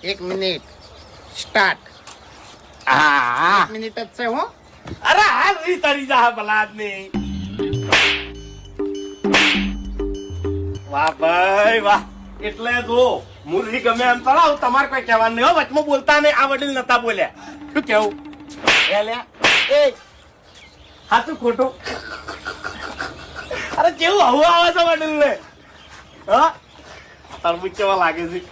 1 minute start. હા 1 minute જ છે હો. અરે હાલ રી તરી જા બલાદ ની. વાહ ભાઈ વાહ. એટલે જો મુરલી ગમે એમ તળાવ તમારે કોઈ કહેવાનું નહીં હો. વચમાં બોલતા નહીં. આ વડીલ નતા બોલ્યા. શું કેવું એ લ્યા એ હાચું ખોટું. અરે કેવું હવું આવે છે વડીલ ને. હા તરબૂચ કેવા લાગે છે.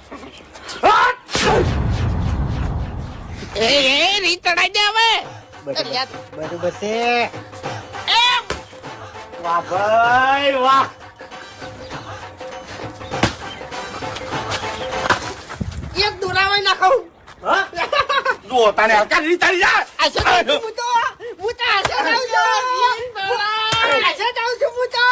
એ રીત ચડાઈ દે હવે. બરોબર છે. વાહ ભાઈ વાહ. એક દોરાવાય નાખું. હા જો તને હલકા રી તરી જા. આશા જાઉં છું હું તો. હું તો આશા જાઉં છું. આશા જાઉં છું હું તો.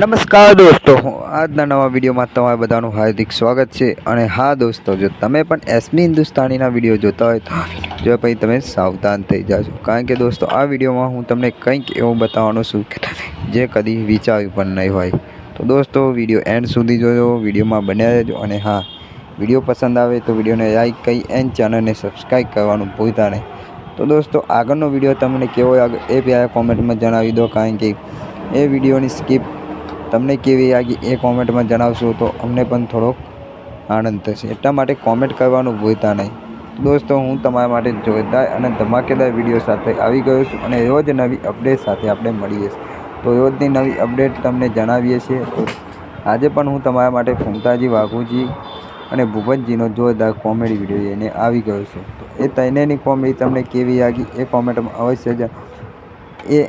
નમસ્કાર દોસ્તો, આજના નવા વિડીયોમાં તમારા બધાનું હાર્દિક સ્વાગત છે. અને હા દોસ્તો, જો તમે પણ એસમી હિન્દુસ્તાનીના વિડીયો જોતા હોય તો જો પછી તમે સાવધાન થઈ જાજો. કારણ કે દોસ્તો આ વિડીયોમાં હું તમને કંઈક એવું બતાવવાનો છું કે તમે જે કદી વિચાર્યું પણ નહીં હોય. તો દોસ્તો વિડીયો એન્ડ સુધી જોજો, વિડીયોમાં બન્યા રહેજો. અને હા, વિડીયો પસંદ આવે તો વિડીયોને લાઈક કરી એન્ડ ચેનલને સબસ્ક્રાઈબ કરવાનું ભૂલતા નહીં. તો દોસ્તો આગળનો વિડીયો તમને કેવો લાગે એ પહેલાં કોમેન્ટમાં જણાવી દો. કારણ કે એ વિડીયોની સ્કીપ તમને કેવી લાગી એ કોમેન્ટમાં જણાવશો તો અમને પણ થોડોક આનંદ થશે. એટલા માટે કોમેન્ટ કરવાનું ભૂલતા નહીં. દોસ્તો હું તમારા માટે જોરદાર અને ધમાકેદાર વિડીયો સાથે આવી ગયો છું. અને રોજ નવી અપડેટ સાથે આપણે મળીએ છીએ. તો રોજની નવી અપડેટ તમને જણાવીએ છીએ. તો આજે પણ હું તમારા માટે ફૂમતાજી વાઘુજી અને ભૂપતજીનો જોરદાર કોમેડી વિડીયો લઈને આવી ગયો છું. તો એ ત્રણેયની કોમેડી તમને કેવી લાગી એ કોમેન્ટમાં અવશ્ય જણાવો. એ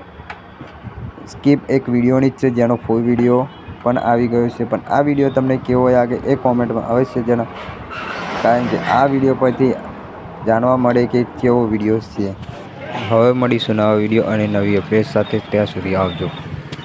સ્કીપ એક વિડીયોની જ છે જેનો ફૂલ વિડીયો પણ આવી ગયો છે. પણ આ વિડીયો તમને કેવો લાગે એ કોમેન્ટમાં અવશ્ય જણાવો. કારણ કે આ વિડીયો પરથી જાણવા મળે કે કેવો વિડીયો છે. હવે મળીશું નવા વિડીયો અને નવી અપડેટ સાથે. ત્યાં સુધી આવજો.